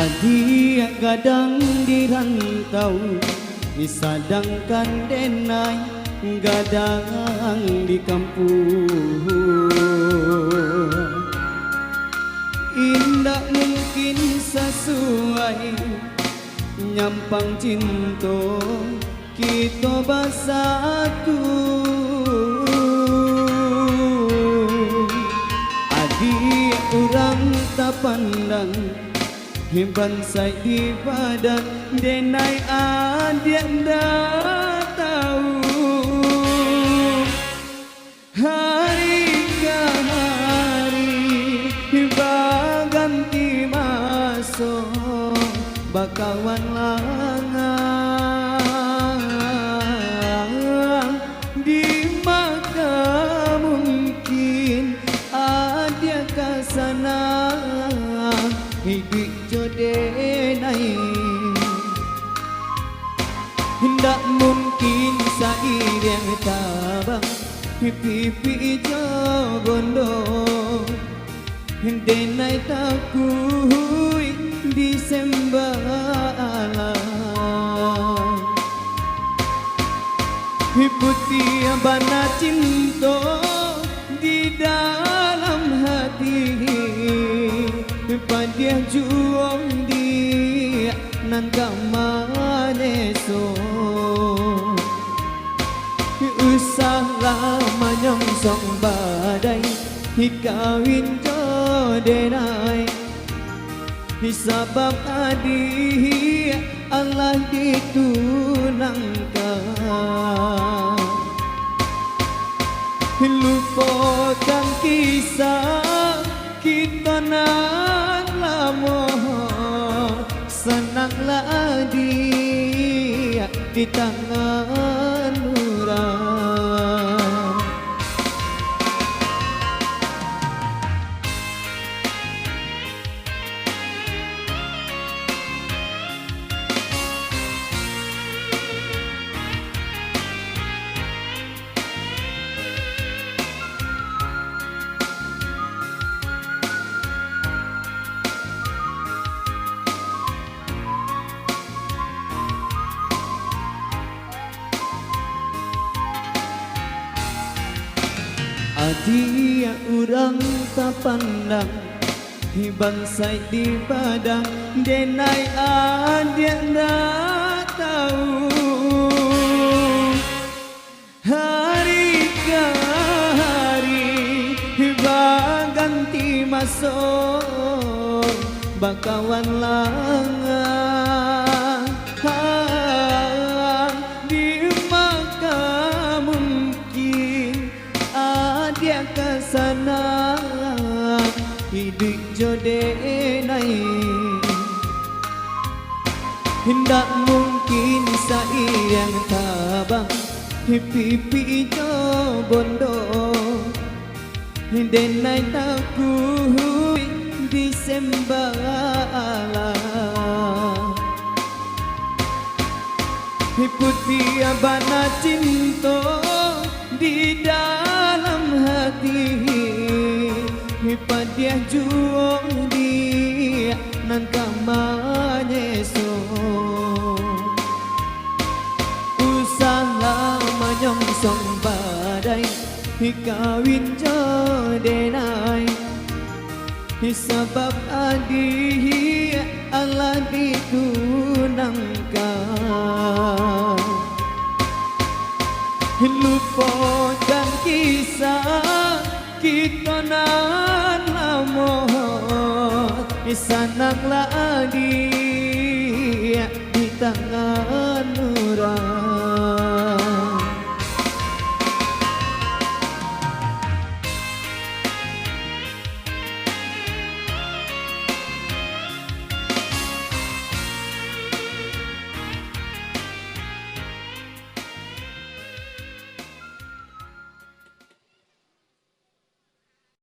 Adik gadang di rantau, disadangkan denai gadang di kampung. Indah mungkin sesuai nyampang cinta kita bersatu. Adik orang tak pandang bansai di badan denai adik dah tahu. Hari ke hari berganti masa bakawan langang. Di maka mungkin adik ke sana hidup jodenai. Hendak mungkin sair yang tabang pipi jogondo denai takui disembala. Putih bana cinta di dalam hati, dia juang dia nan kamaneso. Usahlah menyongsong badai kawin jodenai. Sebab adik Allah ditunangkan. Lupakan kisah kita nan lama, senanglah dia di tangan orang. Adik orang tak pandang bansai di padang denai adik dah tahu. Hari ke hari berganti masa bakawan langang. Di maka mungkin dia ke sana hidup jodenai. Hendak mungkin sair yang tabang pipi jogondo denai takui disembala. Putih bana cinta di dalam hati, dia juang dia nan kamanyeso. Usahlah menyongsong badai kawin jodenai. Sebab adik Allah ditunangkan. Lupakan kisah kita nan lama, senanglah dia di tangan